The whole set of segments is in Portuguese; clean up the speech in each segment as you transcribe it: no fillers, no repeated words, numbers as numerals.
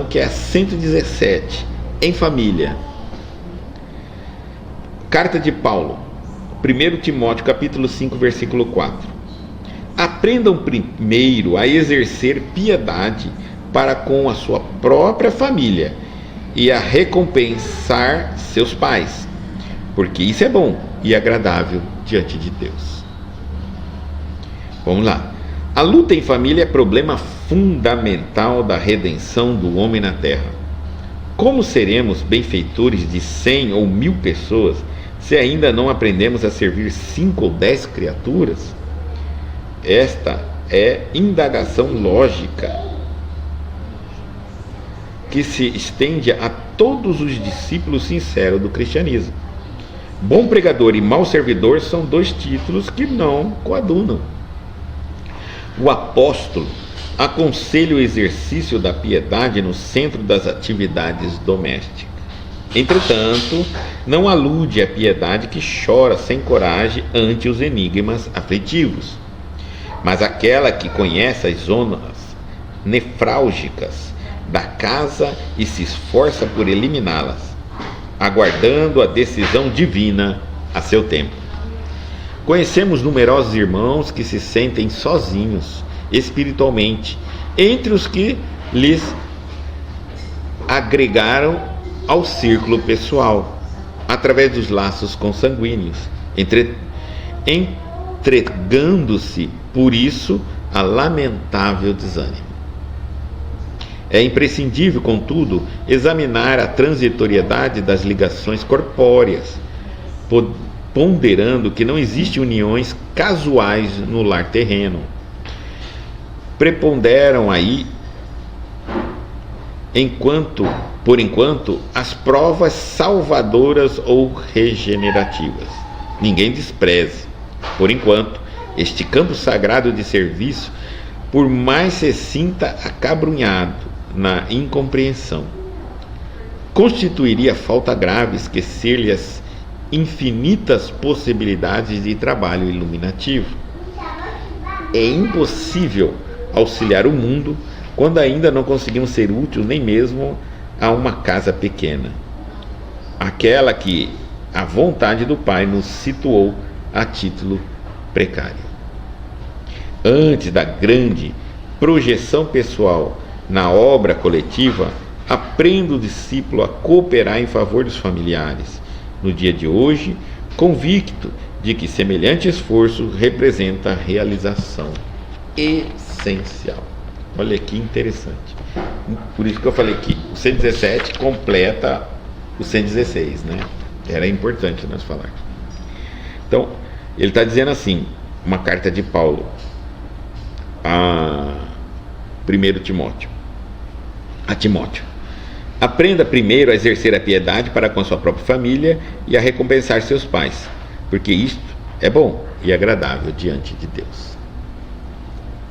Que é a 117, em família. Carta de Paulo, 1 Timóteo capítulo 5, versículo 4. Aprendam primeiro a exercer piedade para com a sua própria família e a recompensar seus pais, porque isso é bom e agradável diante de Deus. Vamos lá. A luta em família é problema fundamental da redenção do homem na terra. Como seremos benfeitores de 100 ou 1000 pessoas se ainda não aprendemos a servir 5 ou 10 criaturas? Esta é indagação lógica que se estende a todos os discípulos sinceros do cristianismo. Bom pregador e mau servidor são dois títulos que não coadunam. O apóstolo aconselha o exercício da piedade no centro das atividades domésticas. Entretanto, não alude à piedade que chora sem coragem ante os enigmas aflitivos, mas aquela que conhece as zonas nefrálgicas da casa e se esforça por eliminá-las, aguardando a decisão divina a seu tempo. Conhecemos numerosos irmãos que se sentem sozinhos espiritualmente, entre os que lhes agregaram ao círculo pessoal, através dos laços consanguíneos, entregando-se por isso a lamentável desânimo. É imprescindível, contudo, examinar a transitoriedade das ligações corpóreas, ponderando que não existem uniões casuais no lar terreno. Preponderam aí, por enquanto, as provas salvadoras ou regenerativas. Ninguém despreze, por enquanto, este campo sagrado de serviço, por mais se sinta acabrunhado na incompreensão. Constituiria falta grave esquecer-lhe as infinitas possibilidades de trabalho iluminativo. É impossível auxiliar o mundo quando ainda não conseguimos ser úteis nem mesmo a uma casa pequena, aquela que a vontade do Pai nos situou a título precário. Antes da grande projeção pessoal na obra coletiva, aprenda o discípulo a cooperar em favor dos familiares, no dia de hoje, convicto de que semelhante esforço representa a realização essencial. Olha que interessante. Por isso que eu falei que o 117 completa o 116, né? Era importante nós falar. Então, ele está dizendo assim, uma carta de Paulo a 1 Timóteo. A Timóteo. Aprenda primeiro a exercer a piedade para com a sua própria família e a recompensar seus pais, porque isto é bom e agradável diante de Deus.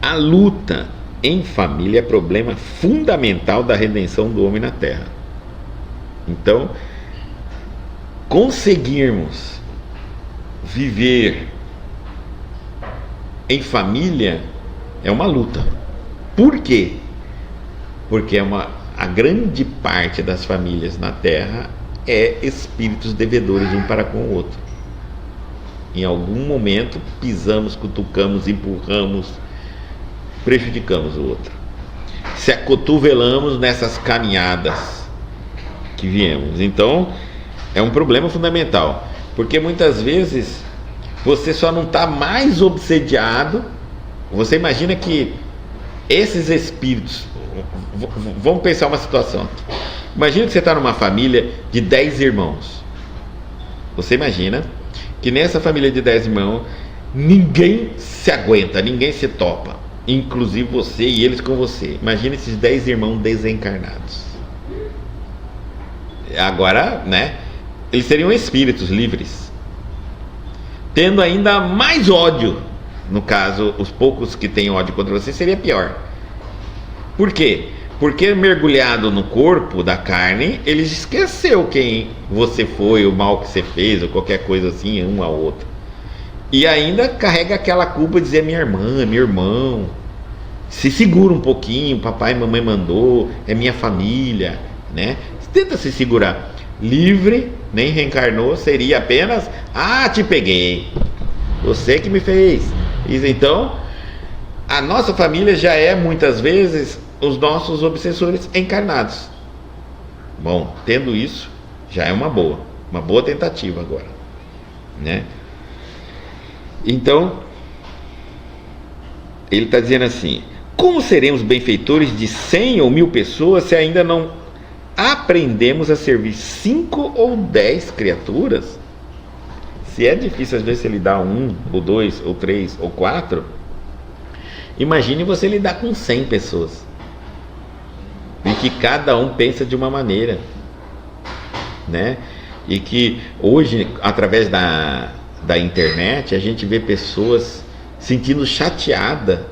A luta em família é problema fundamental da redenção do homem na terra. Então, conseguirmos viver em família é uma luta. Por quê? Porque a grande parte das famílias na terra é espíritos devedores um para com o outro. Em algum momento pisamos, cutucamos, empurramos, prejudicamos o outro. Se acotovelamos nessas caminhadas que viemos. Então, é um problema fundamental. Porque muitas vezes você só não está mais obsediado. Você imagina que esses espíritos... Vamos pensar uma situação. Imagina que você está numa família de 10 irmãos. Você imagina que nessa família de 10 irmãos ninguém se aguenta, ninguém se topa, inclusive você e eles com você. Imagina esses 10 irmãos desencarnados. Agora, né? Eles seriam espíritos livres, tendo ainda mais ódio. No caso, os poucos que têm ódio contra você, seria pior. Por quê? Porque mergulhado no corpo da carne, ele esqueceu quem você foi, o mal que você fez, ou qualquer coisa assim, um ao outro. E ainda carrega aquela culpa de dizer minha irmã, meu irmão. Se segura um pouquinho, papai e mamãe mandou, é minha família, né? Tenta se segurar. Livre, nem reencarnou, seria apenas, te peguei, você que me fez. Então, a nossa família já é muitas vezes os nossos obsessores encarnados. Bom, tendo isso, já é uma boa tentativa agora, né? Então, ele está dizendo assim: como seremos benfeitores de 100 ou 1000 pessoas se ainda não aprendemos a servir 5 ou 10 criaturas? Se é difícil às vezes você lidar 1 ou 2 ou 3 ou 4, imagine você lidar com 100 pessoas, e que cada um pensa de uma maneira, né? E que hoje, através da internet, a gente vê pessoas sentindo chateada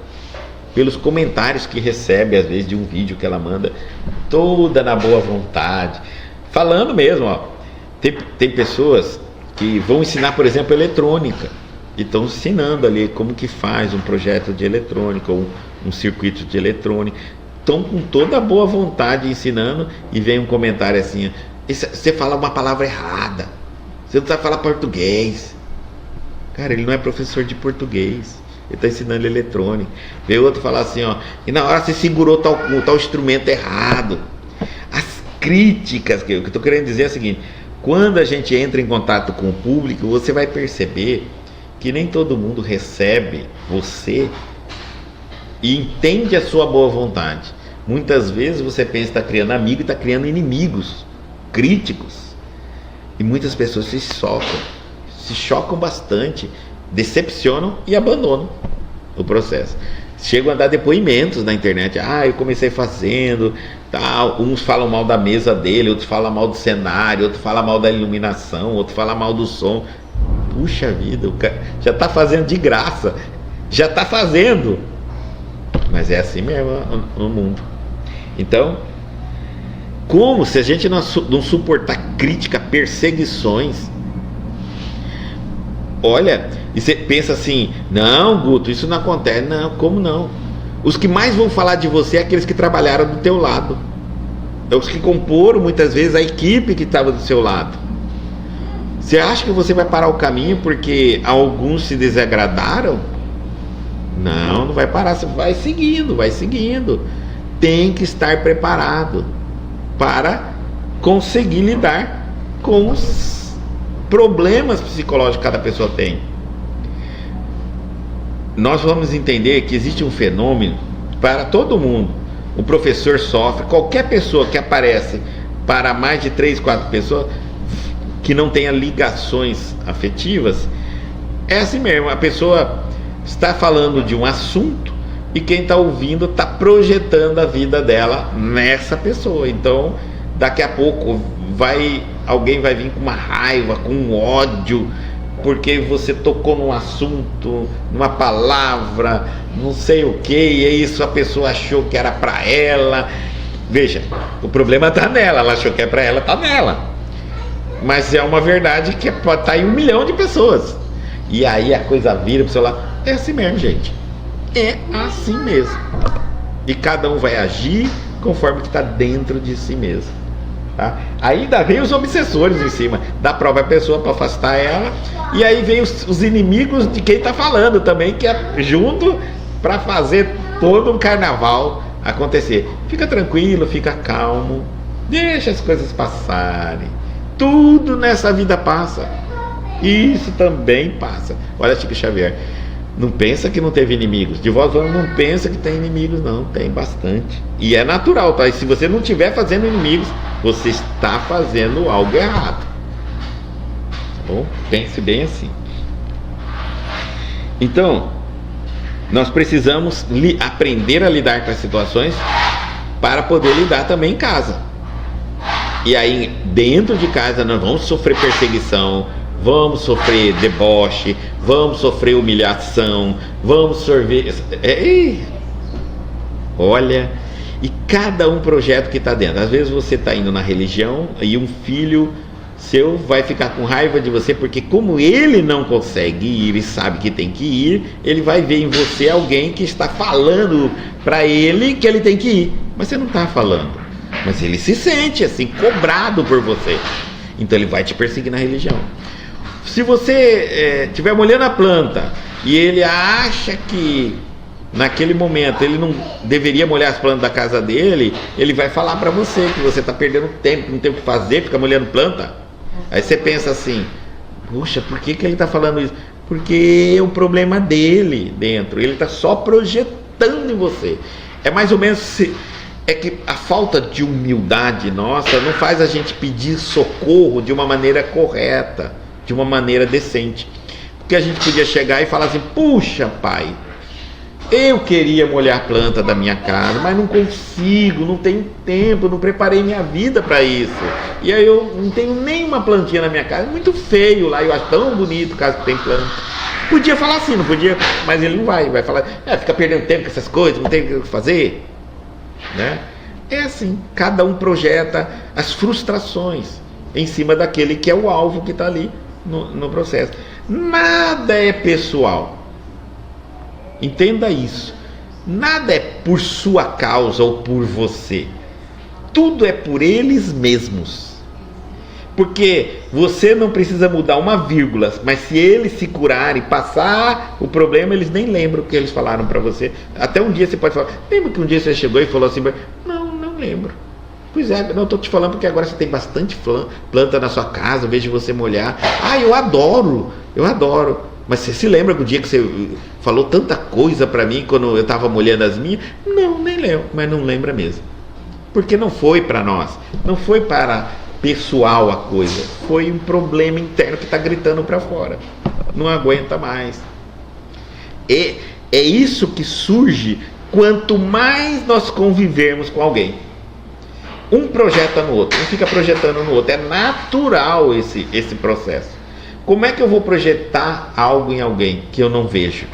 pelos comentários que recebe às vezes de um vídeo que ela manda, toda na boa vontade, falando mesmo, tem pessoas que vão ensinar, por exemplo, eletrônica, e estão ensinando ali como que faz um projeto de eletrônica, ou um circuito de eletrônica, estão com toda a boa vontade ensinando, e vem um comentário assim: você fala uma palavra errada, você não sabe falar português. Cara, ele não é professor de português, ele está ensinando eletrônica. Veio outro falar assim, e na hora você segurou tal instrumento errado. As críticas, que eu estou querendo dizer é o seguinte: quando a gente entra em contato com o público, você vai perceber que nem todo mundo recebe você e entende a sua boa vontade. Muitas vezes você pensa que está criando amigo e está criando inimigos, críticos. E muitas pessoas se chocam bastante, decepcionam e abandonam o processo. Chegam a dar depoimentos na internet: eu comecei fazendo tal. Uns falam mal da mesa dele, outros falam mal do cenário, outros falam mal da iluminação, outros falam mal do som. Puxa vida, o cara já está fazendo de graça, já está fazendo. Mas é assim mesmo no mundo. Então, como se a gente não suportar crítica, perseguições, olha, e você pensa assim: não, Guto, isso não acontece. Não, como não? Os que mais vão falar de você é aqueles que trabalharam do teu lado, é os que comporam muitas vezes a equipe que estava do seu lado. Você acha que você vai parar o caminho porque alguns se desagradaram? Não, não vai parar, você vai seguindo. Tem que estar preparado para conseguir lidar com os problemas psicológicos que cada pessoa tem. Nós vamos entender que existe um fenômeno para todo mundo. O professor sofre, qualquer pessoa que aparece para mais de 3, 4 pessoas que não tenha ligações afetivas, é assim mesmo. A pessoa está falando de um assunto e quem está ouvindo está projetando a vida dela nessa pessoa. Então, daqui a pouco alguém vai vir com uma raiva, com um ódio, porque você tocou num assunto, numa palavra, não sei o que, e isso a pessoa achou que era para ela. Veja, o problema está nela, ela achou que é para ela, está nela. Mas é uma verdade que pode estar em 1 milhão de pessoas. E aí a coisa vira para o seu lado. É assim mesmo, gente. É assim mesmo. E cada um vai agir conforme que está dentro de si mesmo. Tá? Ainda vem os obsessores em cima. Dá prova a pessoa para afastar ela. E aí vem os inimigos de quem está falando também, que é junto para fazer todo um carnaval acontecer. Fica tranquilo, fica calmo. Deixa as coisas passarem. Tudo nessa vida passa. Isso também passa. Olha Chico Xavier. Não pensa que não teve inimigos. De Voz não pensa que tem inimigos, não. Tem bastante. E é natural, tá? E se você não estiver fazendo inimigos, você está fazendo algo errado. Tá bom? Pense bem assim. Então, nós precisamos aprender a lidar com as situações para poder lidar também em casa. E aí, dentro de casa, nós vamos sofrer perseguição, vamos sofrer deboche, vamos sofrer humilhação, vamos sofrer... Olha, e cada um projeto que está dentro. Às vezes você está indo na religião e um filho Seu vai ficar com raiva de você, porque como ele não consegue ir e sabe que tem que ir, ele vai ver em você alguém que está falando para ele que ele tem que ir. Mas você não está falando. Mas ele se sente assim, cobrado por você. Então ele vai te perseguir na religião. Se você estiver molhando a planta e ele acha que naquele momento ele não deveria molhar as plantas da casa dele, ele vai falar para você que você está perdendo tempo, não tem o que fazer, fica molhando planta. Aí você pensa assim, puxa, por que ele está falando isso? Porque é um problema dele dentro, ele está só projetando em você. É mais ou menos, é que a falta de humildade nossa não faz a gente pedir socorro de uma maneira correta, de uma maneira decente. Porque a gente podia chegar e falar assim, puxa pai, eu queria molhar a planta da minha casa, mas não consigo, não tenho tempo, não preparei minha vida para isso. E aí eu não tenho nenhuma plantinha na minha casa, muito feio lá, eu acho tão bonito caso que tem planta. Podia falar assim, não podia, mas ele não vai falar, fica perdendo tempo com essas coisas, não tem o que fazer. Né? É assim, cada um projeta as frustrações em cima daquele que é o alvo que está ali no processo. Nada é pessoal. Entenda isso. Nada é por sua causa ou por você. Tudo é por eles mesmos. Porque você não precisa mudar uma vírgula, mas se eles se curarem, passar o problema, eles nem lembram o que eles falaram para você. Até um dia você pode falar, lembra que um dia você chegou e falou assim, não lembro. Pois é, não estou te falando porque agora você tem bastante planta na sua casa, vejo você molhar. Eu adoro. Mas você se lembra do dia que você falou tanta coisa para mim quando eu estava molhando as minhas? Não, nem lembro, mas não lembra mesmo. Porque não foi para nós, não foi para pessoal a coisa, foi um problema interno que está gritando para fora, não aguenta mais. E é isso que surge quanto mais nós convivermos com alguém. Um projeta no outro, um fica projetando no outro, é natural esse processo. Como é que eu vou projetar algo em alguém que eu não vejo?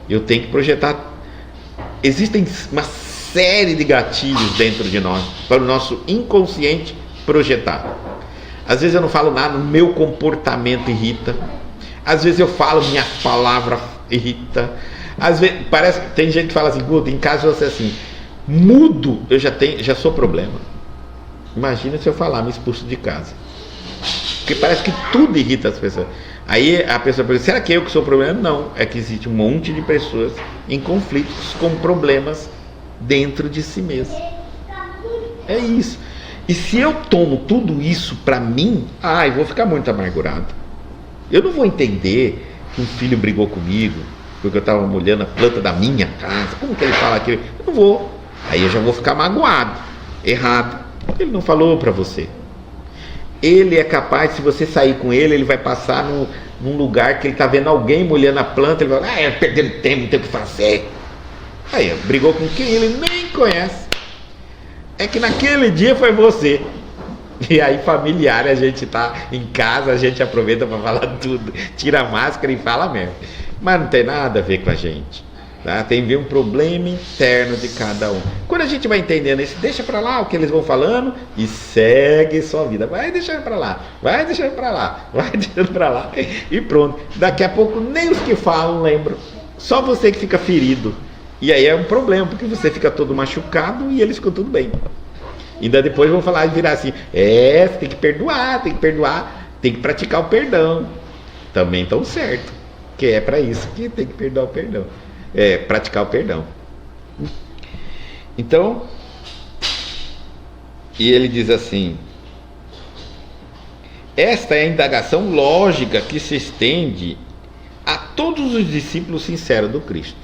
Eu tenho que projetar. Existem uma série de gatilhos dentro de nós para o nosso inconsciente projetar. Às vezes eu não falo nada, o meu comportamento irrita. Às vezes eu falo, minha palavra irrita. Às vezes parece, tem gente que fala assim, Guto, em casa você é assim, mudo, eu já sou problema. Imagina se eu falar, me expulso de casa. Porque parece que tudo irrita as pessoas. Aí a pessoa pergunta, será que eu que sou o problema? Não, é que existe um monte de pessoas em conflitos com problemas dentro de si mesmo. É isso. E se eu tomo tudo isso para mim, eu vou ficar muito amargurado. Eu não vou entender que um filho brigou comigo porque eu estava molhando a planta da minha casa. Como que ele fala aquilo? Eu não vou. Aí eu já vou ficar magoado, errado. Ele não falou para você. Ele é capaz, se você sair com ele, ele vai passar num lugar que ele está vendo alguém molhando a planta, ele vai perdendo tempo, não tem o que fazer. Aí, brigou com quem ele nem conhece. É que naquele dia foi você. E aí, familiar, a gente está em casa, a gente aproveita para falar tudo, tira a máscara e fala mesmo. Mas não tem nada a ver com a gente. Tá? Tem que ver um problema interno de cada um. Quando a gente vai entendendo isso, deixa para lá o que eles vão falando e segue sua vida. Vai deixando para lá, vai deixando para lá, vai deixando para lá e pronto. Daqui a pouco nem os que falam lembram. Só você que fica ferido. E aí é um problema, porque você fica todo machucado e eles ficam tudo bem. Ainda depois vão falar e virar assim, você tem que perdoar, tem que praticar o perdão. Também estão certo, que é para isso que tem que perdoar o perdão. Praticar o perdão. Então, e ele diz assim, esta é a indagação lógica que se estende a todos os discípulos sinceros do Cristo.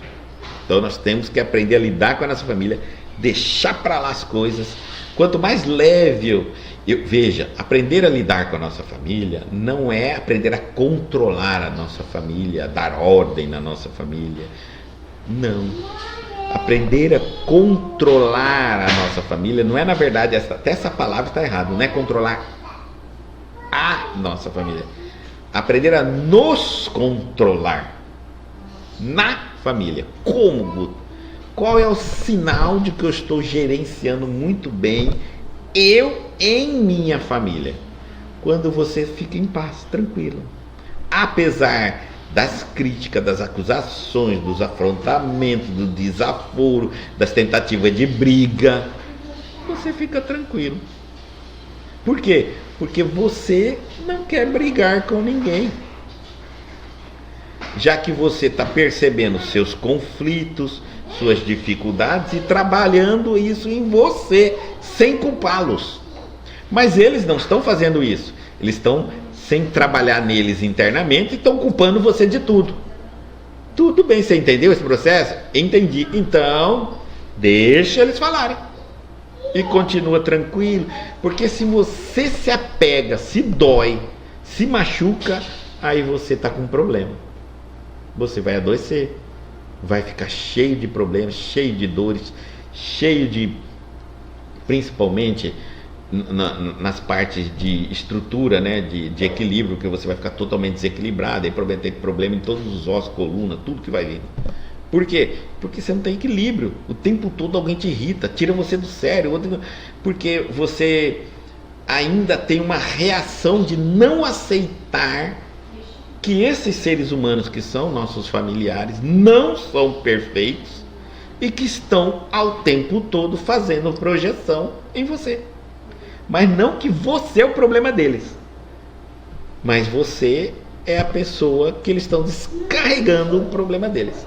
Então nós temos que aprender a lidar com a nossa família, deixar para lá as coisas. Quanto mais leve veja, aprender a lidar com a nossa família não é aprender a controlar a nossa família, a dar ordem na nossa família. Não. Aprender a controlar a nossa família não é, na verdade, até essa palavra está errada, não é controlar a nossa família. Aprender a nos controlar na família. Como, Guto? Qual é o sinal de que eu estou gerenciando muito bem eu em minha família? quando você fica em paz, tranquilo. Apesar das críticas, das acusações, dos afrontamentos, do desaforo, das tentativas de briga, você fica tranquilo. Por quê? Porque você não quer brigar com ninguém. Já que você está percebendo seus conflitos, suas dificuldades e trabalhando isso em você, sem culpá-los. Mas eles não estão fazendo isso. Eles estão sem trabalhar neles internamente e estão culpando você de tudo. Tudo bem, você entendeu esse processo? Entendi. Então, deixa eles falarem. E continua tranquilo. Porque se você se apega, se dói, se machuca, aí você está com um problema. Você vai adoecer. Vai ficar cheio de problemas, cheio de dores, cheio de, principalmente nas partes de estrutura, né, de equilíbrio, que você vai ficar totalmente desequilibrado, aí tem problema em todos os ossos, coluna, tudo que vai vir. Por quê? Porque você não tem equilíbrio. O tempo todo alguém te irrita, tira você do sério, porque você ainda tem uma reação de não aceitar que esses seres humanos que são nossos familiares não são perfeitos e que estão ao tempo todo fazendo projeção em você. Mas não que você é o problema deles, mas você é a pessoa que eles estão descarregando o problema deles.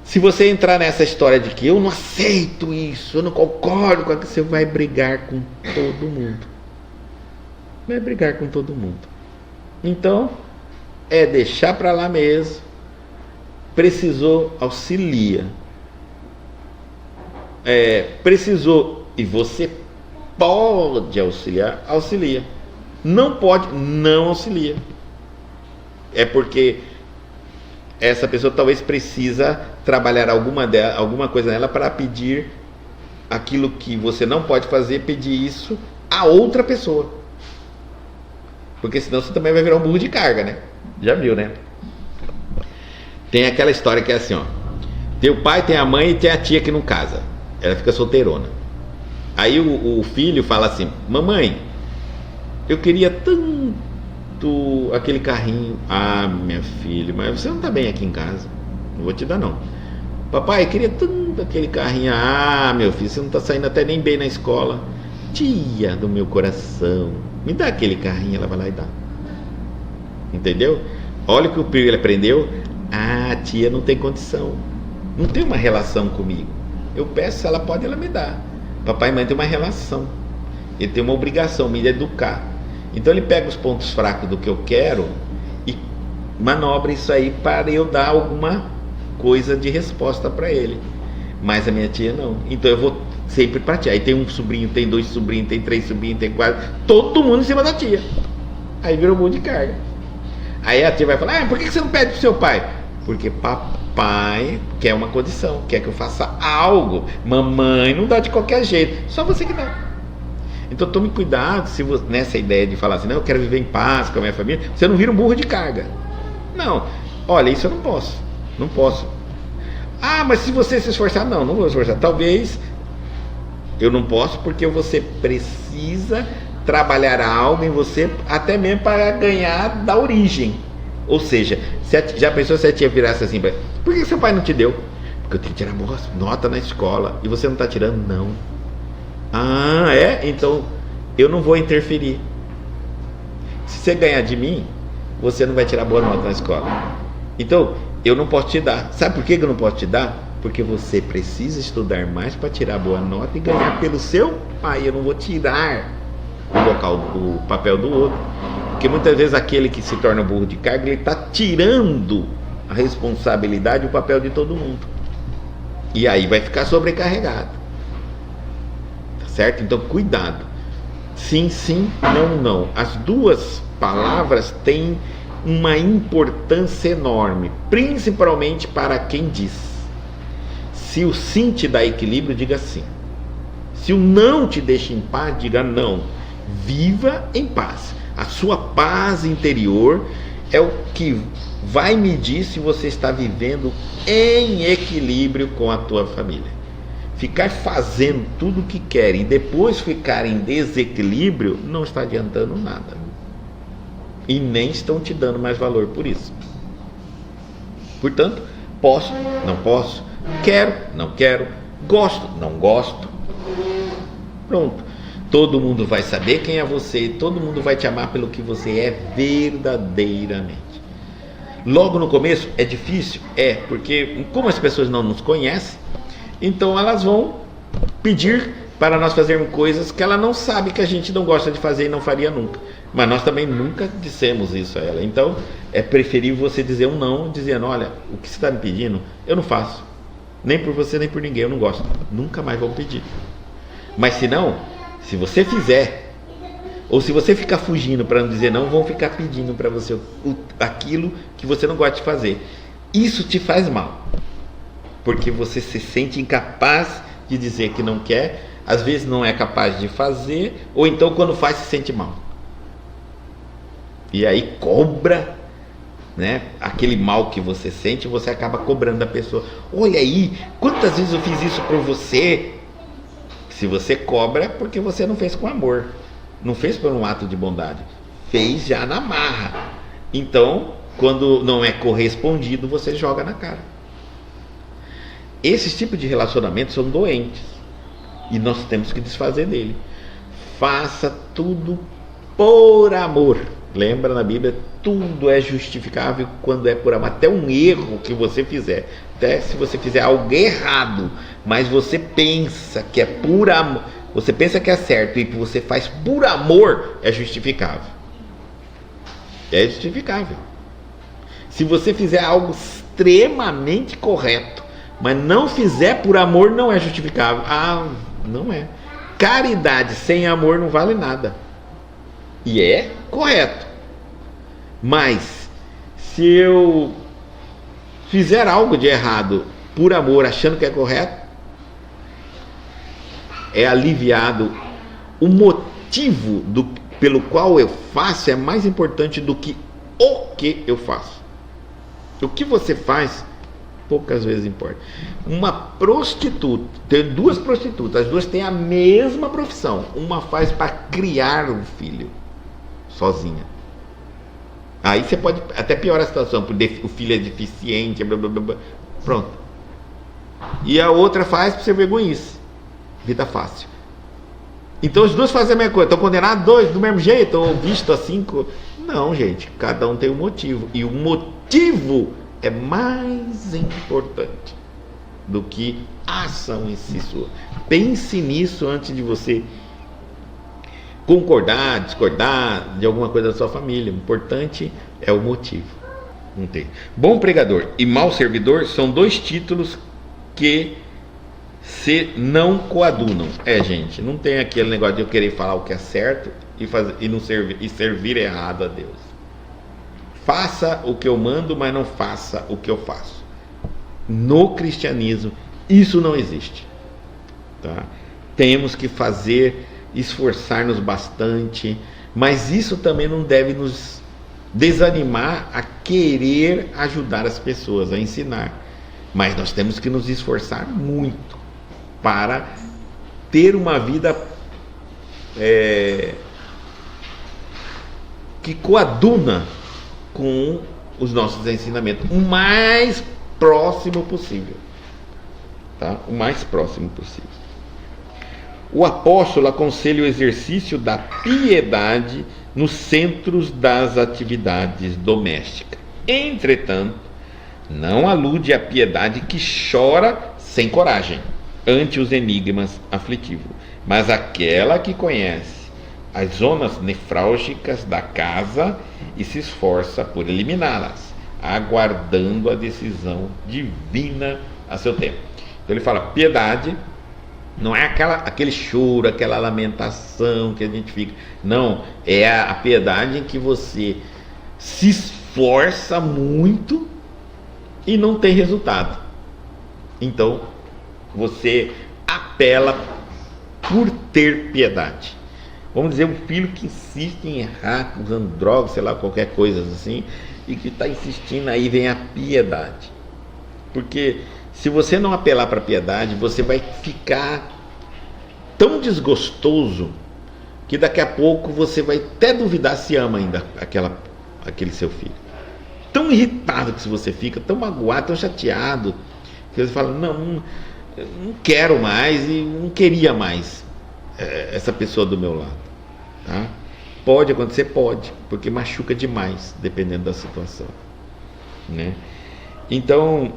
Se você entrar nessa história de que eu não aceito isso, eu não concordo com aquilo, você vai brigar com todo mundo. Vai brigar com todo mundo. Então, é deixar para lá mesmo. Precisou, auxilia. Precisou, e você pode auxiliar, auxilia. Não pode, não auxilia. É porque essa pessoa talvez precisa trabalhar alguma coisa nela para pedir aquilo que você não pode fazer, pedir isso a outra pessoa. Porque senão você também vai virar um burro de carga, né? Já viu, né? Tem aquela história que é assim, ó. Tem o pai, tem a mãe e tem a tia que não casa. Ela fica solteirona. Aí o filho fala assim: mamãe, eu queria tanto aquele carrinho. Ah, minha filha, mas você não está bem aqui em casa. Não vou te dar, não. Papai, eu queria tanto aquele carrinho. Ah, meu filho, você não está saindo até nem bem na escola. Tia do meu coração, me dá aquele carrinho. Ela vai lá e dá. Entendeu? Olha o que o filho aprendeu. Ah, tia não tem condição, não tem uma relação comigo. Eu peço, se ela pode, ela me dá. Papai e mãe tem uma relação. Ele tem uma obrigação, me educar. Então ele pega os pontos fracos do que eu quero e manobra isso aí para eu dar alguma coisa de resposta para ele. Mas a minha tia não. Então eu vou sempre para a tia. Aí tem um sobrinho, tem dois sobrinhos, tem três sobrinhos, tem quatro. Todo mundo em cima da tia. Aí vira um monte de carga. Aí a tia vai falar: por que você não pede pro seu pai? Porque papai quer uma condição, quer que eu faça algo. Mamãe não dá de qualquer jeito, só você que dá. Então tome cuidado se você, nessa ideia de falar assim: não, eu quero viver em paz com a minha família, você não vira um burro de carga. Não, olha, isso eu não posso. Não posso. Ah, mas se você se esforçar, não vou esforçar. Talvez eu não posso, porque você precisa trabalhar algo em você, até mesmo para ganhar da origem. Ou seja, já pensou se a tia virasse assim: por que seu pai não te deu? Porque eu tenho que tirar nota na escola e você não está tirando? Não. Ah, é? Então eu não vou interferir. Se você ganhar de mim, você não vai tirar boa nota na escola. Então eu não posso te dar. Sabe por que eu não posso te dar? Porque você precisa estudar mais para tirar boa nota e ganhar pelo seu pai. Eu não vou tirar o papel do outro. Porque muitas vezes aquele que se torna burro de carga, ele está tirando a responsabilidade e o papel de todo mundo. E aí vai ficar sobrecarregado. Tá certo? Então cuidado. Sim, sim, não, não. As duas palavras têm uma importância enorme, principalmente para quem diz. Se o sim te dá equilíbrio, diga sim. Se o não te deixa em paz, diga não. Viva em paz. A sua paz interior é o que vai medir se você está vivendo em equilíbrio com a tua família. ficar fazendo tudo o que quer e depois ficar em desequilíbrio, não está adiantando nada. E nem estão te dando mais valor por isso. Portanto, posso, não posso, quero, não quero, gosto, não gosto. Pronto. Todo mundo vai saber quem é você, todo mundo vai te amar pelo que você é verdadeiramente. Logo no começo é difícil? É, porque como as pessoas não nos conhecem, então elas vão pedir para nós fazermos coisas que ela não sabe que a gente não gosta de fazer e não faria nunca. Mas nós também nunca dissemos isso a ela. Então é preferível você dizer um não, dizendo: olha, o que você está me pedindo, eu não faço. Nem por você, nem por ninguém, eu não gosto. Nunca mais vou pedir. Mas se não, se você fizer, ou se você ficar fugindo para não dizer não, vão ficar pedindo para você aquilo que você não gosta de fazer. Isso te faz mal, porque você se sente incapaz de dizer que não quer, às vezes não é capaz de fazer, ou então quando faz se sente mal. E aí cobra, né, aquele mal que você sente, você acaba cobrando da pessoa. Olha aí, quantas vezes eu fiz isso por você? Se você cobra é porque você não fez com amor, não fez por um ato de bondade, fez já na marra. Então, quando não é correspondido, você joga na cara. Esses tipos de relacionamentos são doentes e nós temos que desfazer dele. Faça tudo por amor. Lembra, na Bíblia, tudo é justificável quando é por amor. Até um erro que você fizer, até se você fizer algo errado, mas você pensa que é por amor, você pensa que é certo e que você faz por amor, é justificável. É justificável. Se você fizer algo extremamente correto, mas não fizer por amor, não é justificável. Ah, não é. Caridade sem amor não vale nada. E é correto. Mas se eu fizer algo de errado por amor, achando que é correto, é aliviado. O motivo pelo qual eu faço é mais importante do que o que eu faço. O que você faz poucas vezes importa. Uma prostituta, tem duas prostitutas, as duas têm a mesma profissão. Uma faz para criar um filho sozinha. Aí você pode até piorar a situação, porque o filho é deficiente, blá, blá, blá, blá. Pronto. E a outra faz para ser vergonhice. Vida fácil. Então os dois fazem a mesma coisa. Estão condenados dois do mesmo jeito, ou visto assim. Não, gente. Cada um tem um motivo. E o motivo é mais importante do que a ação em si sua. Pense nisso antes de você concordar, discordar de alguma coisa da sua família. O importante é o motivo. Não tem. Bom pregador e mau servidor são dois títulos que se não coadunam. Gente, não tem aquele negócio de eu querer falar o que é certo e não servir errado a Deus. Faça o que eu mando, mas não faça o que eu faço. No cristianismo, isso não existe. Tá? Temos que esforçar-nos bastante, mas isso também não deve nos desanimar a querer ajudar as pessoas, a ensinar. Mas nós temos que nos esforçar muito para ter uma vida que coaduna com os nossos ensinamentos, o mais próximo possível, tá? O mais próximo possível. O apóstolo aconselha o exercício da piedade nos centros das atividades domésticas. Entretanto, não alude à piedade que chora sem coragem ante os enigmas aflitivos, mas aquela que conhece as zonas nefrálgicas da casa e se esforça por eliminá-las, aguardando a decisão divina a seu tempo. Então ele fala, piedade não é aquele choro, aquela lamentação que a gente fica. Não, é a piedade em que você se esforça muito e não tem resultado. Então você apela por ter piedade. Vamos dizer, um filho que insiste em errar, usando drogas, sei lá, qualquer coisa assim, e que está insistindo, aí vem a piedade. Porque Se você não apelar para a piedade, você vai ficar tão desgostoso que daqui a pouco você vai até duvidar se ama ainda aquele seu filho. Tão irritado que você fica, tão magoado, tão chateado, que você fala, não quero mais e não queria mais essa pessoa do meu lado. Tá? Pode acontecer? Pode, porque machuca demais, dependendo da situação. Né? Então,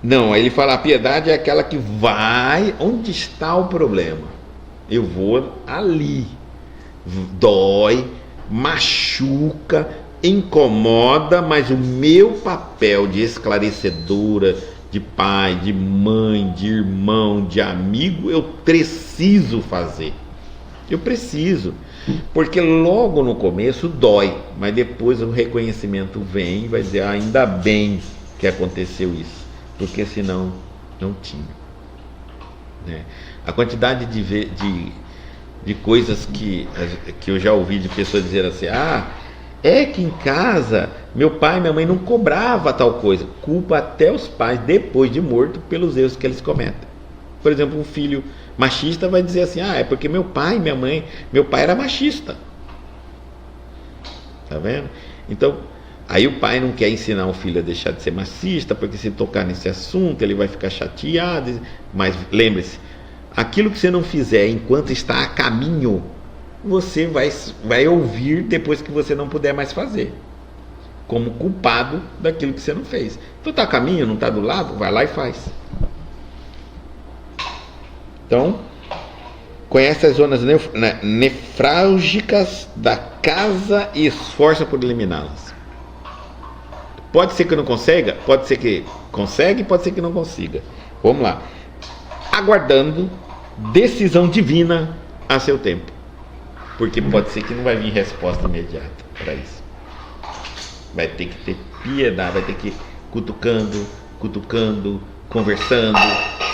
não, aí ele fala, a piedade é aquela que vai onde está o problema. Eu vou ali. Dói, machuca, incomoda, mas o meu papel de esclarecedora, de pai, de mãe, de irmão, de amigo, eu preciso fazer. Eu preciso. Porque logo no começo dói, mas depois o reconhecimento vem e vai dizer, ainda bem que aconteceu isso, porque senão não tinha. Né? A quantidade de coisas que eu já ouvi de pessoas dizer assim, é que em casa meu pai e minha mãe não cobrava tal coisa. Culpa até os pais, depois de morto, pelos erros que eles cometem. Por exemplo, um filho machista vai dizer assim, é porque meu pai e minha mãe, meu pai era machista. Tá vendo? Então, aí o pai não quer ensinar o filho a deixar de ser machista, porque se tocar nesse assunto ele vai ficar chateado. Mas lembre-se, aquilo que você não fizer enquanto está a caminho, você vai ouvir depois que você não puder mais fazer, como culpado daquilo que você não fez. Então está a caminho, não está do lado, vai lá e faz. Então, conhece as zonas nefrálgicas da casa e esforça por eliminá-las. Pode ser que não consiga, pode ser que consegue, pode ser que não consiga. Vamos lá. Aguardando decisão divina a seu tempo. Porque pode ser que não vai vir resposta imediata para isso. Vai ter que ter piedade, vai ter que ir cutucando, conversando,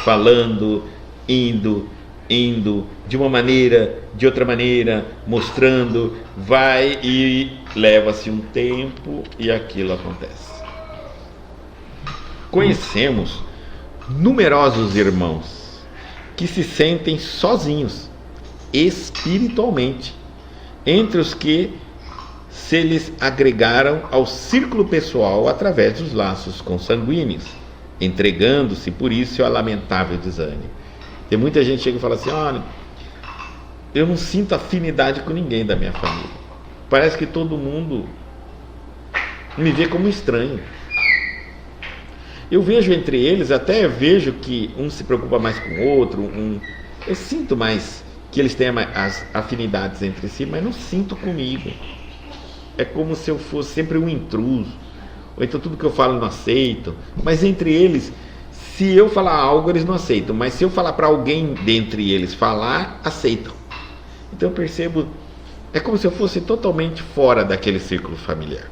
falando, indo, de uma maneira, de outra maneira, mostrando, vai e leva-se um tempo e aquilo acontece. Conhecemos numerosos irmãos que se sentem sozinhos espiritualmente, entre os que se lhes agregaram ao círculo pessoal através dos laços consanguíneos, entregando-se por isso ao lamentável desânimo. Tem muita gente que chega e fala assim, olha, eu não sinto afinidade com ninguém da minha família, parece que todo mundo me vê como estranho. Eu vejo entre eles, até vejo que um se preocupa mais com o outro, eu sinto mais que eles têm as afinidades entre si, mas não sinto comigo. É como se eu fosse sempre um intruso, ou então tudo que eu falo não aceito. Mas entre eles, se eu falar algo, eles não aceitam, mas se eu falar para alguém dentre eles falar, aceitam. Então eu percebo, é como se eu fosse totalmente fora daquele círculo familiar.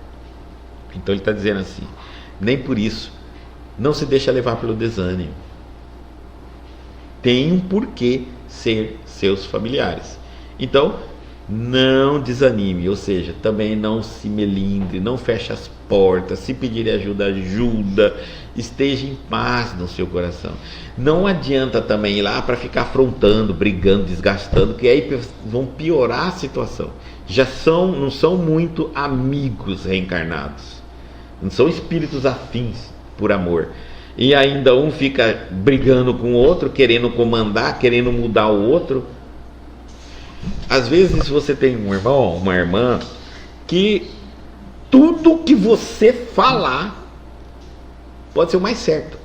Então ele está dizendo assim, nem por isso não se deixa levar pelo desânimo. Tem um porquê ser seus familiares. Então, não desanime, ou seja, também não se melindre, não feche as portas, se pedir ajuda, esteja em paz no seu coração. Não adianta também ir lá para ficar afrontando, brigando, desgastando, que aí vão piorar a situação. Não são muito amigos reencarnados, não são espíritos afins por amor. E ainda um fica brigando com o outro, querendo comandar, querendo mudar o outro. Às vezes você tem um irmão, uma irmã, que tudo que você falar pode ser o mais certo,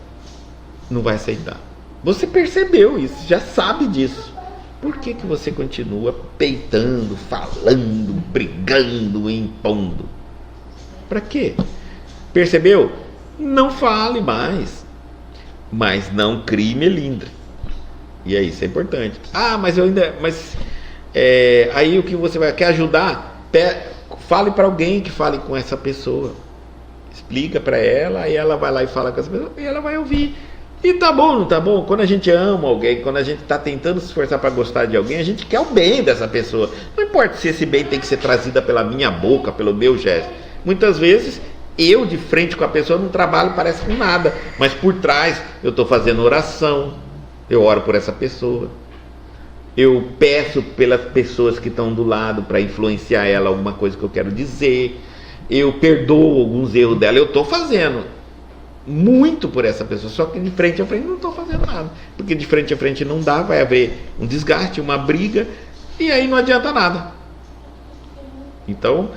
não vai aceitar. Você percebeu isso, já sabe disso. Por que você continua peitando, falando, brigando, impondo? Para quê? Percebeu? Não fale mais, mas não crie melindre. E aí, isso é importante. Aí o que você quer ajudar? Fale para alguém que fale com essa pessoa. Explica para ela, aí ela vai lá e fala com essa pessoa, e ela vai ouvir. E tá bom, não tá bom? Quando a gente ama alguém, quando a gente está tentando se esforçar para gostar de alguém, a gente quer o bem dessa pessoa. Não importa se esse bem tem que ser trazido pela minha boca, pelo meu gesto. Muitas vezes Eu de frente com a pessoa não trabalho, parece com nada, mas por trás eu estou fazendo oração, eu oro por essa pessoa, eu peço pelas pessoas que estão do lado para influenciar ela alguma coisa que eu quero dizer, eu perdoo alguns erros dela, eu estou fazendo muito por essa pessoa, só que de frente a frente não estou fazendo nada, porque de frente a frente não dá, vai haver um desgaste, uma briga, e aí não adianta nada. Então,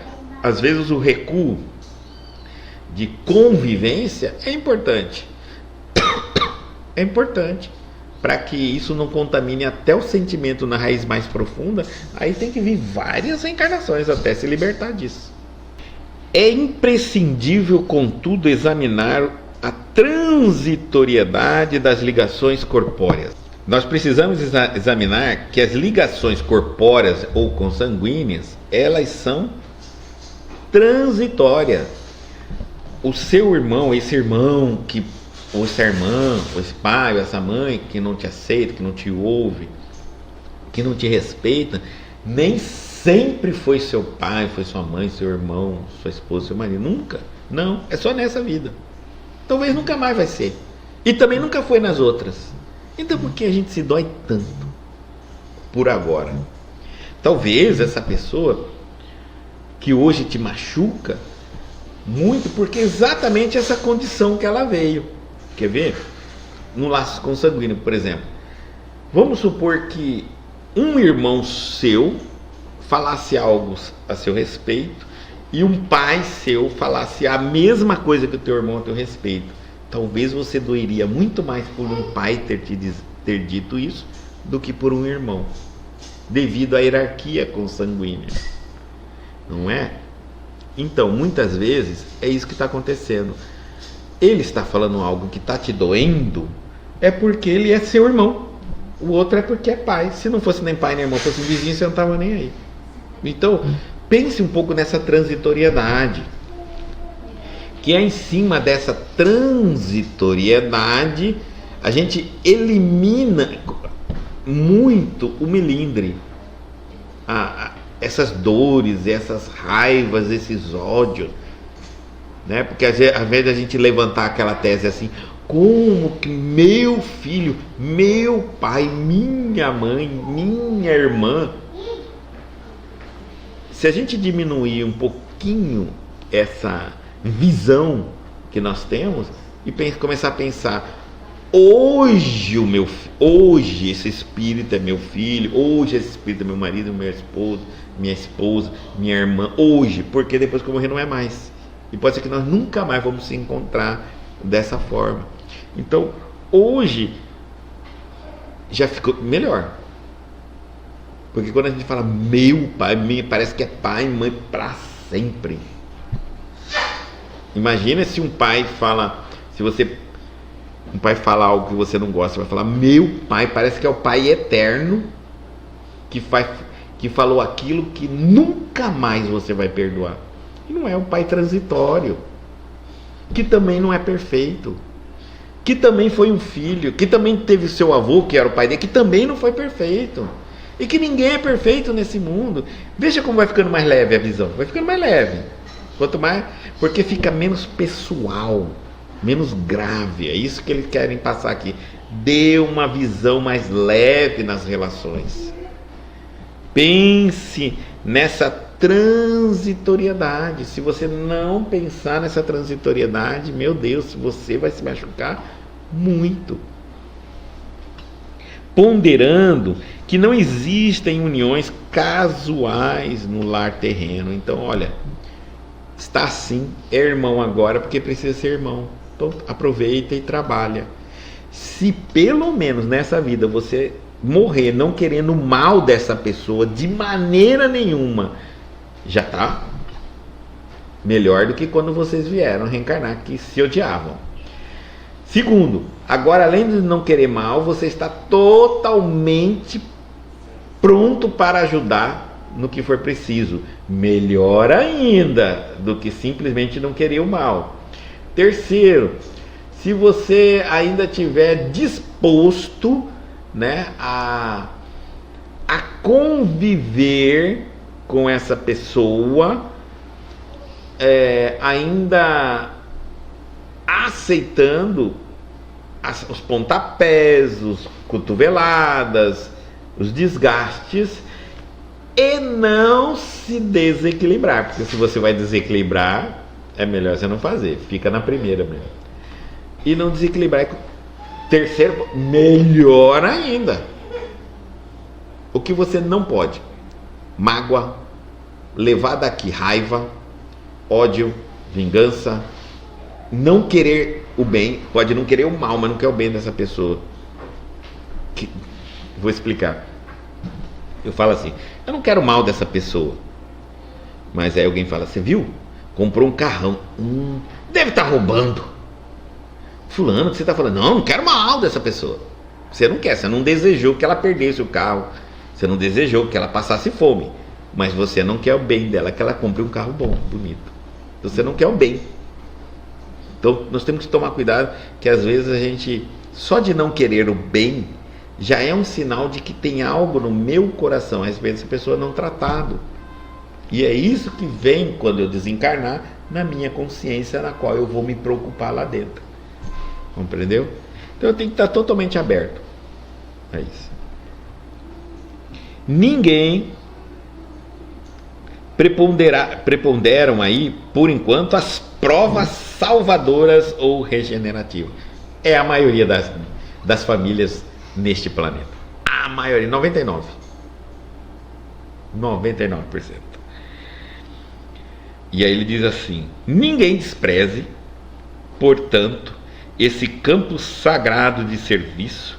às vezes o recuo de convivência é importante. É importante para que isso não contamine até o sentimento na raiz mais profunda. Aí tem que vir várias reencarnações até se libertar disso. É imprescindível, contudo, examinar a transitoriedade das ligações corpóreas. Nós precisamos examinar que as ligações corpóreas ou consanguíneas, elas são transitórias. O seu irmão, esse irmão, ou essa irmã, ou esse pai, ou essa mãe que não te aceita, que não te ouve, que não te respeita, nem sempre foi seu pai, foi sua mãe, seu irmão, sua esposa, seu marido. Nunca. Não, é só nessa vida. Talvez nunca mais vai ser. E também nunca foi nas outras. Então por que a gente se dói tanto por agora? Talvez essa pessoa que hoje te machuca muito, porque exatamente essa condição que ela veio. Quer ver? No laço consanguíneo, por exemplo. Vamos supor que um irmão seu falasse algo a seu respeito e um pai seu falasse a mesma coisa que o teu irmão a teu respeito. Talvez você doeria muito mais por um pai ter dito isso do que por um irmão, devido à hierarquia consanguínea. Não é? Então, muitas vezes, é isso que está acontecendo. Ele está falando algo que está te doendo, é porque ele é seu irmão. O outro é porque é pai. Se não fosse nem pai nem irmão, fosse um vizinho, você não estava nem aí. Então, pense um pouco nessa transitoriedade. Que é em cima dessa transitoriedade, a gente elimina muito o melindre. Essas dores, essas raivas, esses ódios, né? Porque às vezes a gente levantar aquela tese assim, como que meu filho, meu pai, minha mãe, minha irmã, se a gente diminuir um pouquinho essa visão que nós temos e começar a pensar, hoje hoje esse espírito é meu filho, hoje esse espírito é meu marido, minha esposa, minha irmã, hoje, porque depois que eu morrer não é mais. E pode ser que nós nunca mais vamos se encontrar dessa forma. Então, hoje já ficou melhor. Porque quando a gente fala meu pai, parece que é pai e mãe para sempre. Imagina se um pai fala, um pai fala algo que você não gosta, vai falar meu pai, parece que é o pai eterno que falou aquilo que nunca mais você vai perdoar. E não é um pai transitório, que também não é perfeito, que também foi um filho, que também teve seu avô, que era o pai dele, que também não foi perfeito. E que ninguém é perfeito nesse mundo. Veja como vai ficando mais leve a visão. Vai ficando mais leve. Quanto mais, porque fica menos pessoal, menos grave. É isso que eles querem passar aqui. Dê uma visão mais leve nas relações. Pense nessa transitoriedade. Se você não pensar nessa transitoriedade, meu Deus, você vai se machucar muito. Ponderando que não existem uniões casuais no lar terreno. Então, olha, está assim, é irmão agora porque precisa ser irmão. Então, aproveita e trabalha. Se pelo menos nessa vida você morrer não querendo o mal dessa pessoa de maneira nenhuma, já está melhor do que quando vocês vieram reencarnar, que se odiavam. Segundo, agora além de não querer mal, você está totalmente pronto para ajudar no que for preciso. Melhor ainda do que simplesmente não querer o mal. Terceiro, se você ainda estiver disposto, né, a conviver com essa pessoa ainda aceitando os pontapés, os cotoveladas, os desgastes, e não se desequilibrar, porque se você vai desequilibrar, é melhor você não fazer, fica na primeira mesmo. E não desequilibrar. Terceiro, melhor ainda, o que você não pode: mágoa, levar daqui raiva, ódio, vingança, não querer o bem. Pode não querer o mal, mas não quer o bem dessa pessoa. Vou explicar. Eu falo assim: eu não quero o mal dessa pessoa. Mas aí alguém fala: você viu? Comprou um carrão. Deve estar roubando. Fulano, que você está falando? Não quero mal dessa pessoa. Você não quer, você não desejou que ela perdesse o carro. Você não desejou que ela passasse fome. Mas você não quer o bem dela, que ela compre um carro bom, bonito. Você não quer o bem. Então nós temos que tomar cuidado, que às vezes a gente, só de não querer o bem, já é um sinal de que tem algo no meu coração, às vezes a pessoa não tratado. E é isso que vem, quando eu desencarnar, na minha consciência, na qual eu vou me preocupar lá dentro. Compreendeu? Então eu tenho que estar totalmente aberto a isso. Ninguém preponderam aí, por enquanto, as provas salvadoras ou regenerativas. É a maioria das famílias neste planeta. A maioria, 99%. E aí ele diz assim: ninguém despreze, portanto, esse campo sagrado de serviço,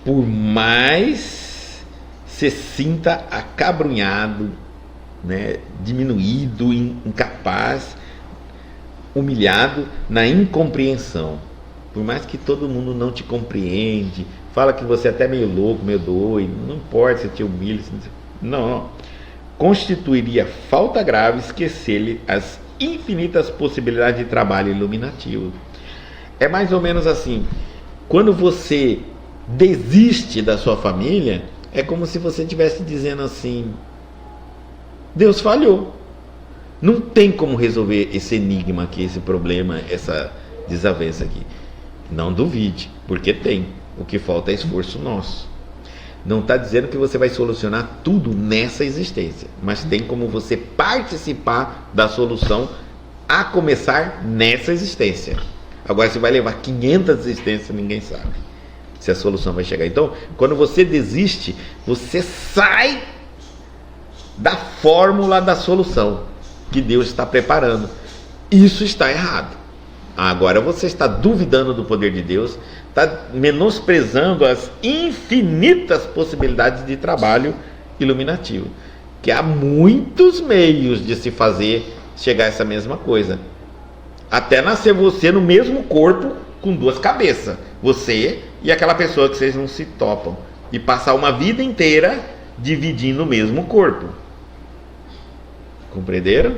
por mais se sinta acabrunhado, né, diminuído, incapaz, humilhado na incompreensão. Por mais que todo mundo não te compreende, fala que você é até meio louco, meio doido, não importa se te humilha, não. Constituiria falta grave esquecer-lhe as infinitas possibilidades de trabalho iluminativo. É mais ou menos assim: quando você desiste da sua família, é como se você estivesse dizendo assim: Deus falhou, não tem como resolver esse enigma aqui, esse problema, essa desavença aqui. Não duvide, porque tem. O que falta é esforço nosso. Não está dizendo que você vai solucionar tudo nessa existência, mas tem como você participar da solução, a começar nessa existência. Agora, se vai levar 500 existências, ninguém sabe se a solução vai chegar. Então, quando você desiste, você sai da fórmula da solução que Deus está preparando. Isso está errado. Agora você está duvidando do poder de Deus, está menosprezando as infinitas possibilidades de trabalho iluminativo, que há muitos meios de se fazer chegar a essa mesma coisa. Até nascer você no mesmo corpo com duas cabeças, você e aquela pessoa que vocês não se topam, e passar uma vida inteira dividindo o mesmo corpo. Compreenderam?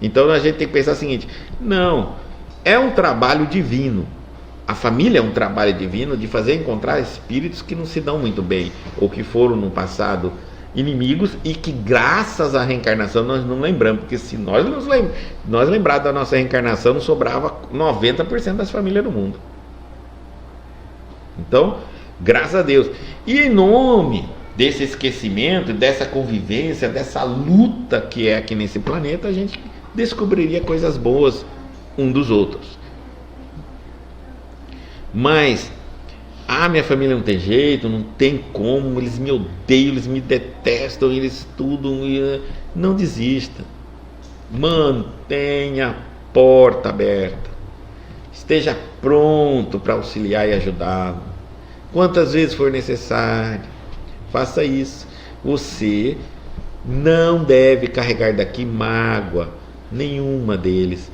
Então a gente tem que pensar o seguinte: não, é um trabalho divino. A família é um trabalho divino de fazer encontrar espíritos que não se dão muito bem, ou que foram no passado inimigos, e que graças à reencarnação nós não lembramos, porque se nós lembrarmos da nossa reencarnação, não sobrava 90% das famílias do mundo. Então, graças a Deus. E em nome desse esquecimento, dessa convivência, dessa luta que é aqui nesse planeta, a gente descobriria coisas boas um dos outros. Mas, minha família não tem jeito, não tem como, eles me odeiam, eles me detestam, eles tudo. Não desista. Mantenha a porta aberta. Esteja pronto para auxiliar e ajudá-lo. Quantas vezes for necessário, faça isso. Você não deve carregar daqui mágoa nenhuma deles.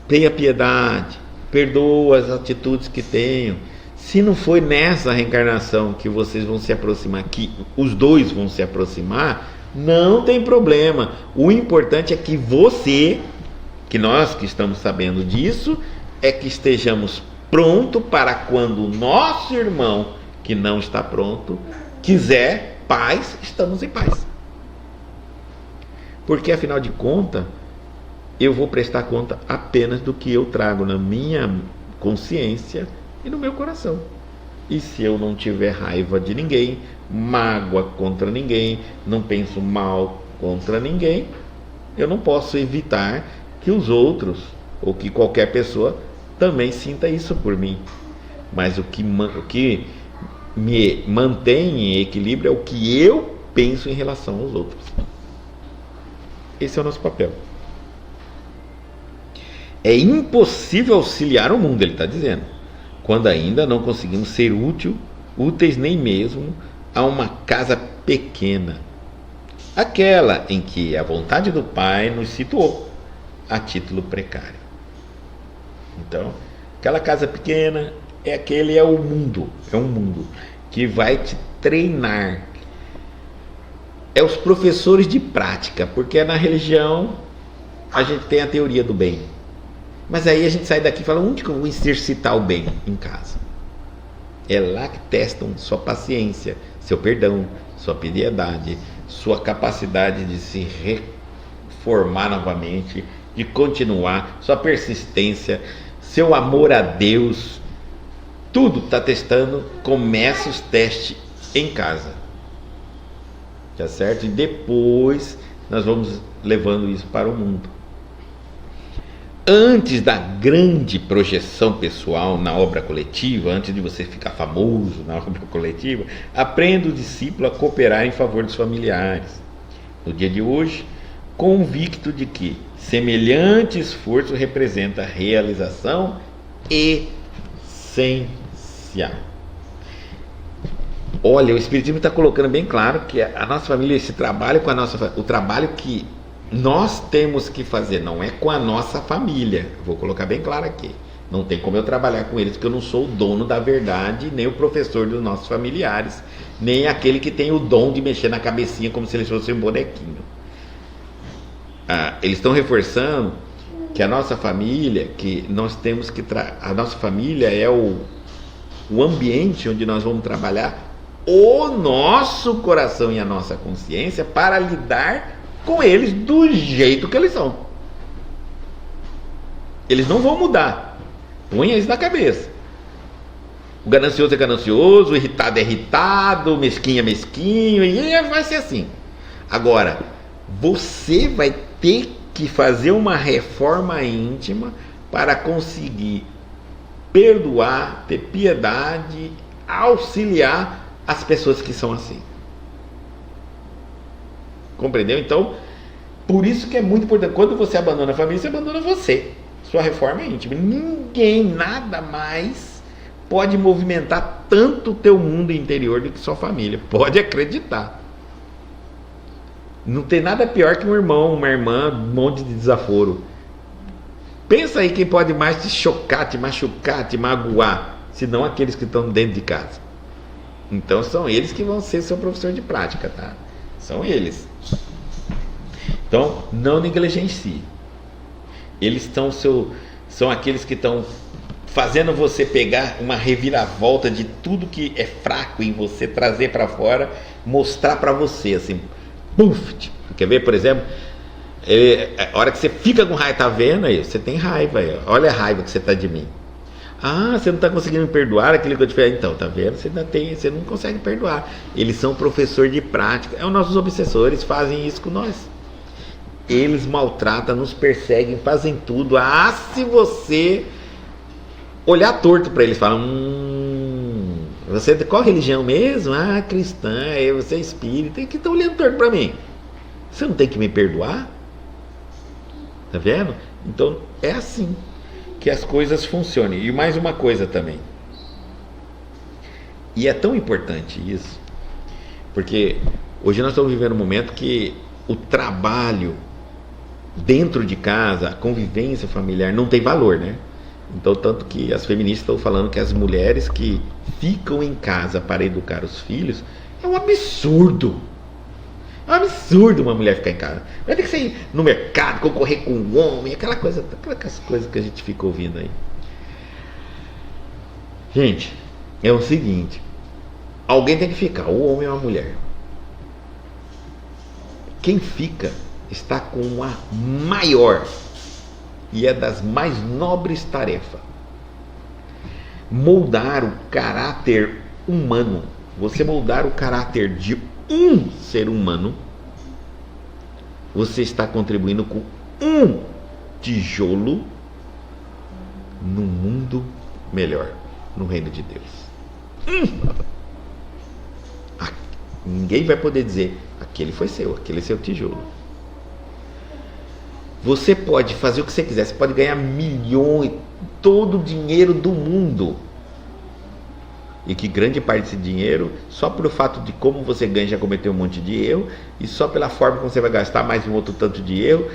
Tenha piedade, perdoa as atitudes que tenham. Se não foi nessa reencarnação que vocês vão se aproximar, que os dois vão se aproximar, não tem problema. O importante é que você, que nós que estamos sabendo disso, é que estejamos prontos para quando o nosso irmão, que não está pronto, quiser paz, estamos em paz. Porque afinal de contas, eu vou prestar conta apenas do que eu trago na minha consciência e no meu coração. E se eu não tiver raiva de ninguém, mágoa contra ninguém, não penso mal contra ninguém, eu não posso evitar que os outros, ou que qualquer pessoa, também sinta isso por mim. Mas o que me mantém em equilíbrio é o que eu penso em relação aos outros. Esse é o nosso papel. É impossível auxiliar o mundo, ele está dizendo, quando ainda não conseguimos ser úteis nem mesmo a uma casa pequena, aquela em que a vontade do Pai nos situou a título precário. Então, aquela casa pequena é um mundo que vai te treinar. É os professores de prática, porque na religião a gente tem a teoria do bem. Mas aí a gente sai daqui e fala, onde que eu vou exercitar o bem? Em casa. É lá que testam sua paciência, seu perdão, sua piedade, sua capacidade de se reformar novamente, de continuar, sua persistência, seu amor a Deus. Tudo está testando, começa os testes em casa. Tá certo? E depois nós vamos levando isso para o mundo. Antes da grande projeção pessoal na obra coletiva, antes de você ficar famoso na obra coletiva, aprenda o discípulo a cooperar em favor dos familiares. No dia de hoje, convicto de que semelhante esforço representa realização essencial. Olha, o Espiritismo está colocando bem claro que a nossa família, esse trabalho com o trabalho que nós temos que fazer, não é com a nossa família. Vou colocar bem claro aqui. Não tem como eu trabalhar com eles, porque eu não sou o dono da verdade, nem o professor dos nossos familiares, nem aquele que tem o dom de mexer na cabecinha como se eles fossem um bonequinho. Eles estão reforçando que a nossa família, que nós temos que a nossa família é o ambiente onde nós vamos trabalhar o nosso coração e a nossa consciência para lidar com eles do jeito que eles são. Eles não vão mudar. Põe isso na cabeça. O ganancioso é ganancioso, o irritado é irritado, o mesquinho é mesquinho, e vai ser assim. Agora, você vai ter que fazer uma reforma íntima para conseguir perdoar, ter piedade, auxiliar as pessoas que são assim. Compreendeu? Então, por isso que é muito importante. Quando você abandona a família, você abandona você. Sua reforma é íntima. Ninguém, nada mais pode movimentar tanto o teu mundo interior do que sua família. Pode acreditar. Não tem nada pior que um irmão, uma irmã, um monte de desaforo. Pensa aí quem pode mais te chocar, te machucar, te magoar, senão aqueles que estão dentro de casa. Então são eles que vão ser seu professor de prática, tá? São eles. Então, não negligencie. Eles são aqueles que estão fazendo você pegar uma reviravolta de tudo que é fraco em você, trazer para fora, mostrar para você, assim, puf! Quer ver, por exemplo, a hora que você fica com raiva, tá vendo aí? Você tem raiva aí, olha a raiva que você tá de mim. Ah, você não está conseguindo me perdoar aquilo que eu te fiz. Então, tá vendo? Você não consegue perdoar. Eles são professor de prática. Os nossos obsessores fazem isso com nós. Eles maltratam, nos perseguem, fazem tudo. Se você olhar torto para eles, falam: você é de qual religião mesmo? Cristã. Você é espírita. E que estão olhando torto para mim? Você não tem que me perdoar? Tá vendo? Então, é assim que as coisas funcionem. E mais uma coisa também, e é tão importante isso, porque hoje nós estamos vivendo um momento que o trabalho dentro de casa, a convivência familiar não tem valor, né? Então, tanto que as feministas estão falando que as mulheres que ficam em casa para educar os filhos é um absurdo. É um absurdo uma mulher ficar em casa. Vai ter que sair no mercado, concorrer com um homem, aquelas coisas que a gente fica ouvindo aí. Gente, é o seguinte: alguém tem que ficar, o homem ou a mulher. Quem fica está com a maior e é das mais nobres tarefas. Moldar o caráter humano. Você moldar o caráter de um ser humano, você está contribuindo com um tijolo num mundo melhor, no reino de Deus. Ninguém vai poder dizer, aquele foi seu, aquele é seu tijolo. Você pode fazer o que você quiser, você pode ganhar milhões, todo o dinheiro do mundo. E que grande parte desse dinheiro, só pelo fato de como você ganha, já cometeu um monte de erro, e só pela forma como você vai gastar mais um outro tanto de erro.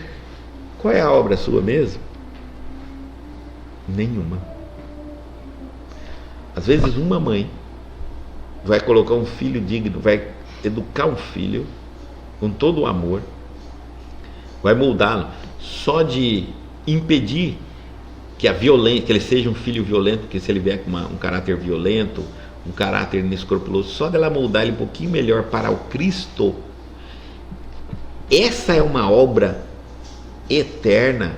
Qual é a obra sua mesmo? Nenhuma. Às vezes uma mãe vai colocar um filho digno, vai educar um filho com todo o amor, vai moldá-lo, só de impedir que a violência, que ele seja um filho violento, porque se ele vier com um caráter violento, um caráter inescrupuloso, só dela moldar ele um pouquinho melhor para o Cristo, essa é uma obra eterna.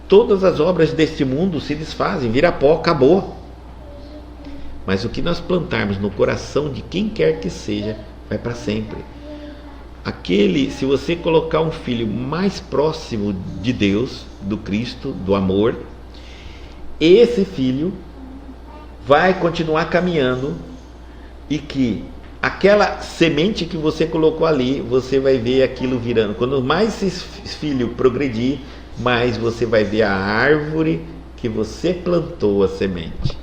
Todas as obras deste mundo se desfazem, vira pó, acabou. Mas o que nós plantarmos no coração de quem quer que seja, vai para sempre. Se você colocar um filho mais próximo de Deus, do Cristo, do amor, esse filho vai continuar caminhando, e que aquela semente que você colocou ali, você vai ver aquilo virando. Quando mais esse filho progredir, mais você vai ver a árvore que você plantou a semente.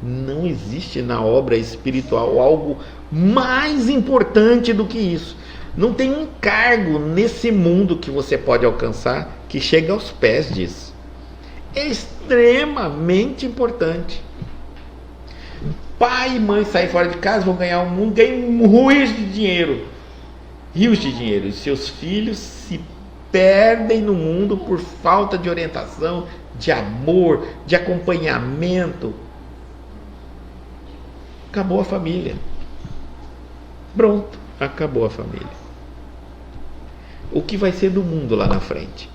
Não existe na obra espiritual algo mais importante do que isso. Não tem um cargo nesse mundo que você pode alcançar que chegue aos pés disso. É extremamente importante. Pai e mãe saem fora de casa, vão ganhar o mundo, ganham rios de dinheiro. Rios de dinheiro. E seus filhos se perdem no mundo por falta de orientação, de amor, de acompanhamento. Acabou a família. Pronto, acabou a família. O que vai ser do mundo lá na frente?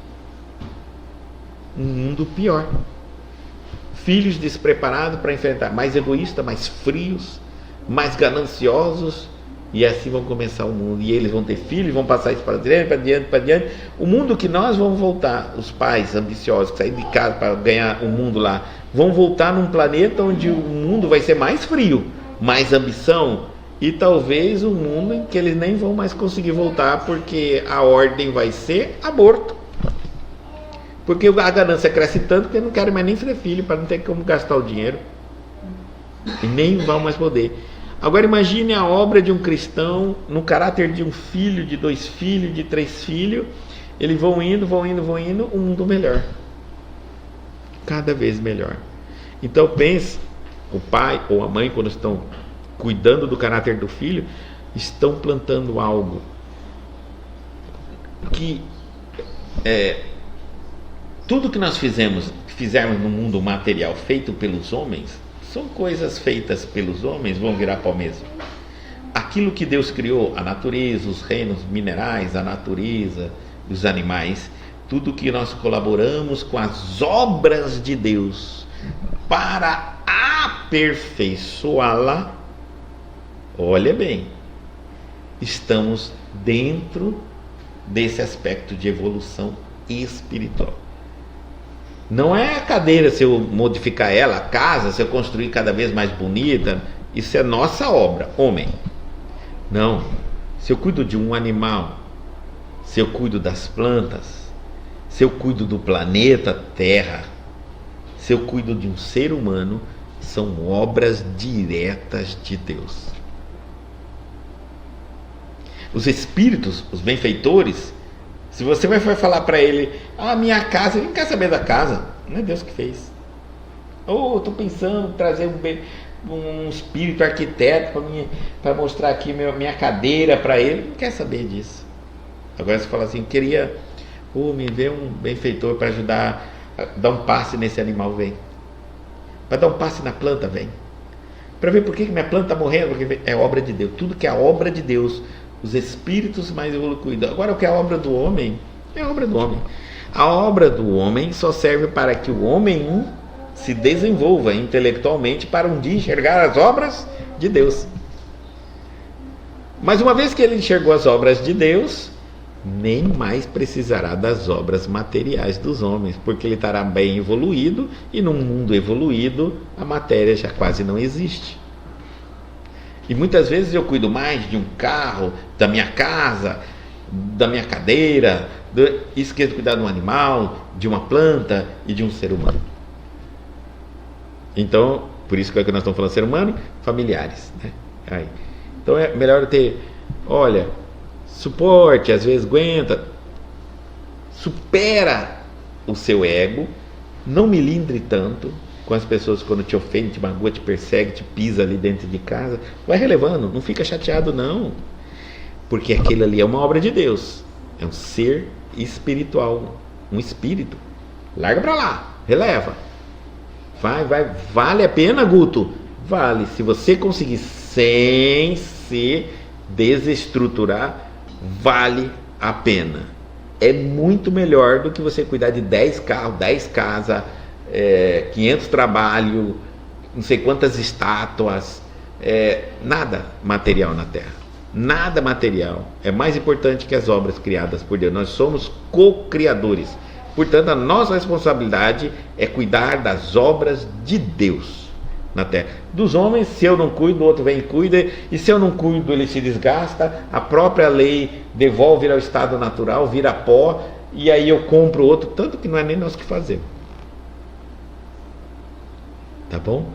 Um mundo pior. Filhos despreparados para enfrentar, mais egoístas, mais frios, mais gananciosos, e assim vão começar o mundo. E eles vão ter filhos, vão passar isso para adiante. O mundo que nós vamos voltar, os pais ambiciosos que saem de casa para ganhar o mundo lá, vão voltar num planeta onde o mundo vai ser mais frio, mais ambição, e talvez um mundo em que eles nem vão mais conseguir voltar, porque a ordem vai ser aborto. Porque a ganância cresce tanto que eles não querem mais nem ter filho, para não ter como gastar o dinheiro. E nem vão mais poder. Agora imagine a obra de um cristão, no caráter de um filho, de 2 filhos, de 3 filhos. Eles vão indo, um mundo melhor. Cada vez melhor. Então pense, o pai ou a mãe, quando estão cuidando do caráter do filho, estão plantando algo que tudo que nós fizermos no mundo material feito pelos homens, são coisas feitas pelos homens, vão virar pó mesmo. Aquilo que Deus criou, a natureza, os reinos minerais, a natureza, os animais, tudo que nós colaboramos com as obras de Deus para aperfeiçoá-la, olha bem, estamos dentro desse aspecto de evolução espiritual. Não é a cadeira, se eu modificar ela, a casa, se eu construir cada vez mais bonita, isso é nossa obra, homem. Não, se eu cuido de um animal, se eu cuido das plantas, se eu cuido do planeta Terra, se eu cuido de um ser humano, são obras diretas de Deus. Os espíritos, os benfeitores, se você vai falar para ele, minha casa, ele não quer saber da casa, não é Deus que fez. Estou pensando em trazer um espírito arquiteto para mostrar aqui minha cadeira para ele, não quer saber disso. Agora você fala assim, queria me ver um benfeitor para ajudar a dar um passe nesse animal, vem. Para dar um passe na planta, vem. Para ver por que minha planta está morrendo, porque é obra de Deus. Tudo que é obra de Deus, os espíritos mais evoluídos. Agora o que é obra do homem, é obra do homem. A obra do homem só serve para que o homem se desenvolva intelectualmente para um dia enxergar as obras de Deus. Mas uma vez que ele enxergou as obras de Deus, nem mais precisará das obras materiais dos homens, porque ele estará bem evoluído, e num mundo evoluído a matéria já quase não existe. E muitas vezes eu cuido mais de um carro, da minha casa, da minha cadeira, esqueço de cuidar de um animal, de uma planta e de um ser humano. Então, por isso que nós estamos falando ser humano, familiares, né? Aí. Então é melhor ter, olha, suporte, às vezes aguenta, supera o seu ego, não milindre tanto com as pessoas quando te ofende, te magoa, te persegue, te pisa ali dentro de casa. Vai relevando, não fica chateado não, porque aquilo ali é uma obra de Deus, é um ser espiritual, um espírito. Larga pra lá, releva. Vai, vale a pena, Guto? Vale, se você conseguir sem se desestruturar, vale a pena. É muito melhor do que você cuidar de 10 carros, 10 casas, 500 trabalhos, não sei quantas estátuas, nada material na Terra. Nada material é mais importante que as obras criadas por Deus. Nós somos co-criadores. Portanto, a nossa responsabilidade é cuidar das obras de Deus na terra. Dos homens, se eu não cuido, o outro vem e cuida, e se eu não cuido, ele se desgasta, a própria lei devolve ao estado natural, vira pó, e aí eu compro outro, tanto que não é nem nós que fazemos. Tá bom?